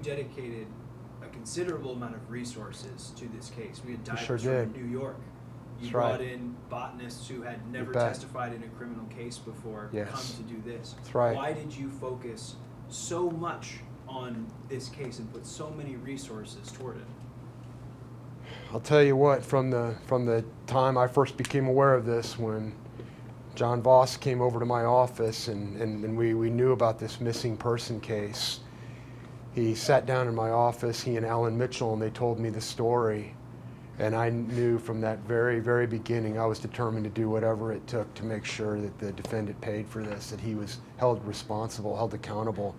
dedicated a considerable amount of resources to this case. We had divers sure from did. New York. You That's brought right. in botanists who had never bet. testified in a criminal case before Yes. come to do this. That's right. Why did you focus so much on this case and put so many resources toward it? I'll tell you what, from the time I first became aware of this, when John Voss came over to my office and we knew about this missing person case, he sat down in my office, he and Alan Mitchell, and they told me the story. And I knew from that very, very beginning I was determined to do whatever it took to make sure that the defendant paid for this, that he was held responsible, held accountable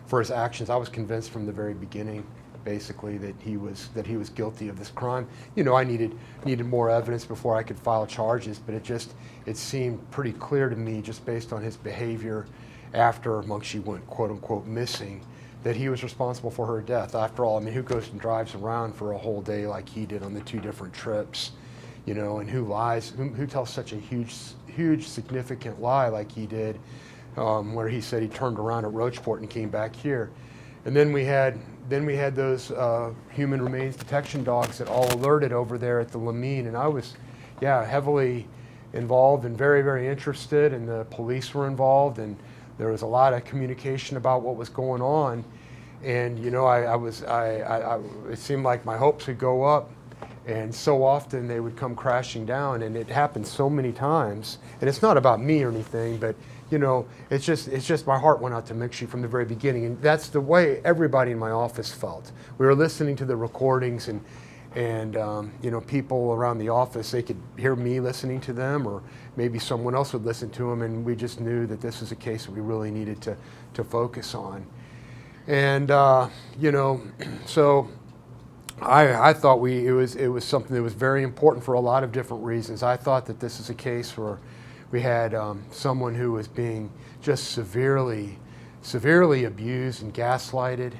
for his actions. I was convinced from the very beginning, basically, that he was guilty of this crime. You know, I needed more evidence before I could file charges, but it seemed pretty clear to me, just based on his behavior after Munchie went quote unquote missing, that he was responsible for her death. After all, I mean, who goes and drives around for a whole day like he did on the 2 different trips, you know, and who lies, who tells such a huge significant lie like he did, where he said he turned around at Roachport and came back here. And then we had those human remains detection dogs that all alerted over there at the Lamine, and I was, heavily involved and very, very interested, and the police were involved, and there was a lot of communication about what was going on. And you know, it seemed like my hopes would go up, and so often they would come crashing down, and it happened so many times. And it's not about me or anything, but you know, it's just my heart went out to Munchie from the very beginning, and that's the way everybody in my office felt. We were listening to the recordings, and you know, people around the office, they could hear me listening to them, or maybe someone else would listen to them, and we just knew that this was a case that we really needed to focus on. And you know, so I thought it was something that was very important for a lot of different reasons. I thought that this is a case where we had someone who was being just severely abused and gaslighted,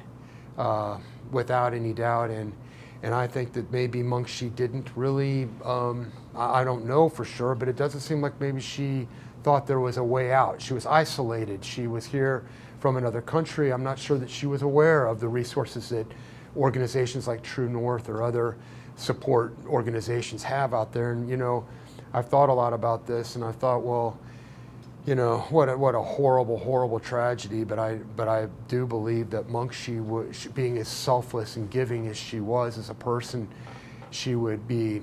without any doubt, and I think that maybe Munchie didn't really, I don't know for sure, but it doesn't seem like maybe she thought there was a way out. She was isolated. She was here from another country. I'm not sure that she was aware of the resources that organizations like True North or other support organizations have out there. And you know, I've thought a lot about this, and I thought, well, you know, what a horrible tragedy. But I do believe that Munchie, being as selfless and giving as she was as a person, she would be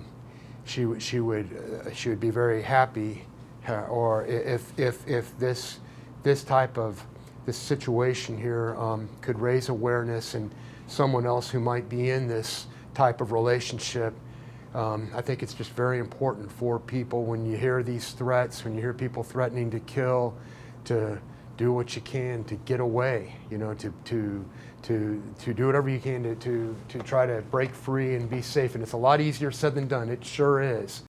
very happy, or if this type of this situation here could raise awareness, and someone else who might be in this type of relationship. I think it's just very important for people, when you hear these threats, when you hear people threatening to kill, to do what you can to get away, you know, to do whatever you can to try to break free and be safe. And it's a lot easier said than done. It sure is.